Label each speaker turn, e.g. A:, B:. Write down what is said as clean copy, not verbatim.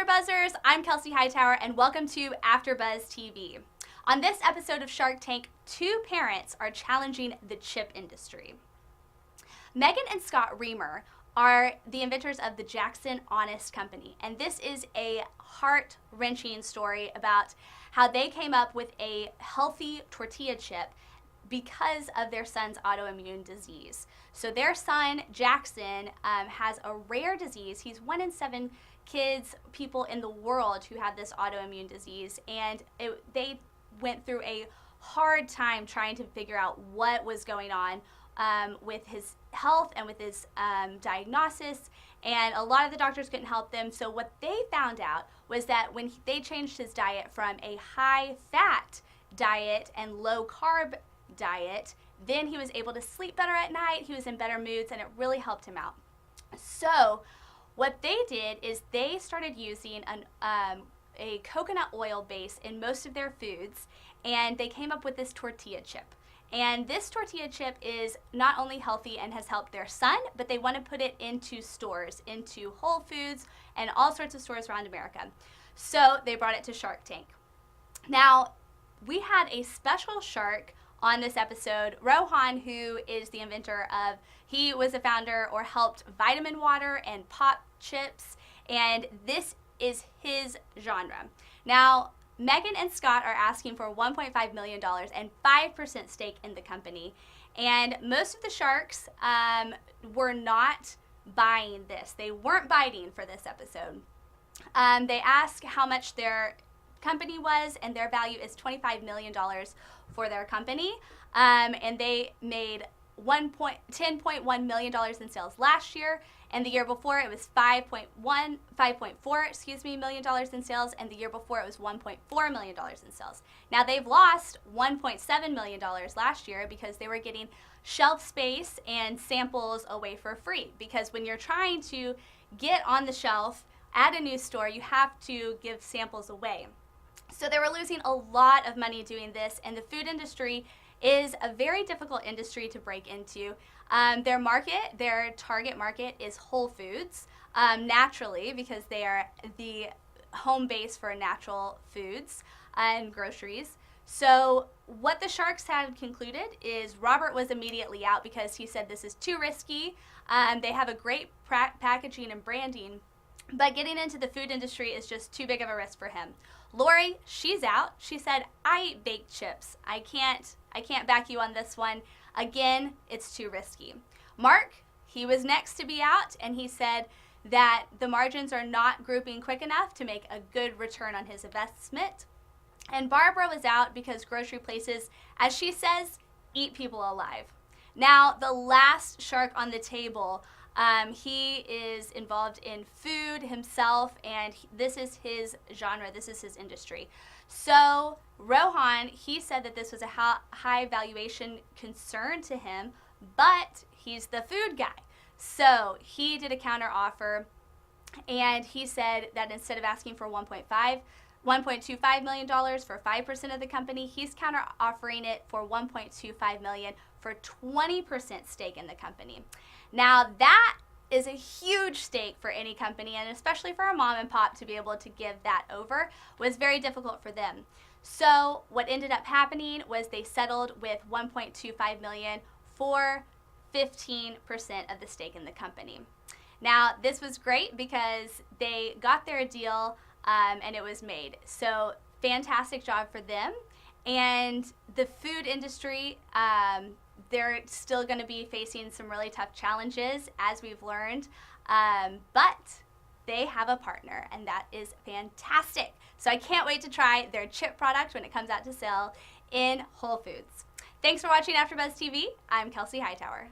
A: AfterBuzzers, I'm Kelsey Hightower and welcome to AfterBuzz TV. On this episode of Shark Tank, two parents are challenging the chip industry. Megan and Scott Reamer are the inventors of the Jackson Honest Company, and this is a heart-wrenching story about how they came up with a healthy tortilla chip because of their son's autoimmune disease. So their son, Jackson, has a rare disease. He's 1 in 7 people in the world who have this autoimmune disease, and they went through a hard time trying to figure out what was going on with his health and with his diagnosis, and a lot of the doctors couldn't help them. So what they found out was that when they changed his diet from a high-fat diet and low-carb diet, then he was able to sleep better at night, he was in better moods, and it really helped him out. So what they did is they started using a coconut oil base in most of their foods, and they came up with this tortilla chip. And this tortilla chip is not only healthy and has helped their son, but they want to put it into stores, into Whole Foods and all sorts of stores around America. So they brought it to Shark Tank. Now, we had a special shark on this episode, Rohan, who is the inventor of, he was a founder or helped Vitamin Water and Pop Chips, and this is his genre. Now, Megan and Scott are asking for $1.5 million and 5% stake in the company, and most of the sharks were not buying this. They weren't biting for this episode. They asked how much their company was, and their value is $25 million for their company, and they made $10.1 million in sales last year, and the year before it was $5.4 million in sales, and the year before it was $1.4 million in sales. Now they've lost $1.7 million last year because they were getting shelf space and samples away for free, because when you're trying to get on the shelf at a new store, you have to give samples away. So they were losing a lot of money doing this, and the food industry is a very difficult industry to break into. Their target market is Whole Foods, naturally, because they are the home base for natural foods and groceries. So what the sharks had concluded is Robert was immediately out because he said this is too risky. They have a great packaging and branding, but getting into the food industry is just too big of a risk for him. Lori, she's out. She said, I eat baked chips. I can't back you on this one. Again, it's too risky. Mark, he was next to be out, and he said that the margins are not grouping quick enough to make a good return on his investment. And Barbara was out because grocery places, as she says, eat people alive. Now, the last shark on the table, he is involved in food himself, and this is his genre, this is his industry. So Rohan, he said that this was a high valuation concern to him, but he's the food guy. So he did a counter offer, and he said that instead of asking for $1.25 million for 5% of the company, he's counter offering it for $1.25 million for 20% stake in the company. Now that is a huge stake for any company, and especially for a mom and pop to be able to give that over was very difficult for them. So what ended up happening was they settled with $1.25 million for 15% of the stake in the company. Now this was great because they got their deal and it was made. So fantastic job for them. And the food industry, they're still going to be facing some really tough challenges, as we've learned, but they have a partner, and that is fantastic. So I can't wait to try their chip product when it comes out to sale in Whole Foods. Thanks for watching AfterBuzz TV. I'm Kelsey Hightower.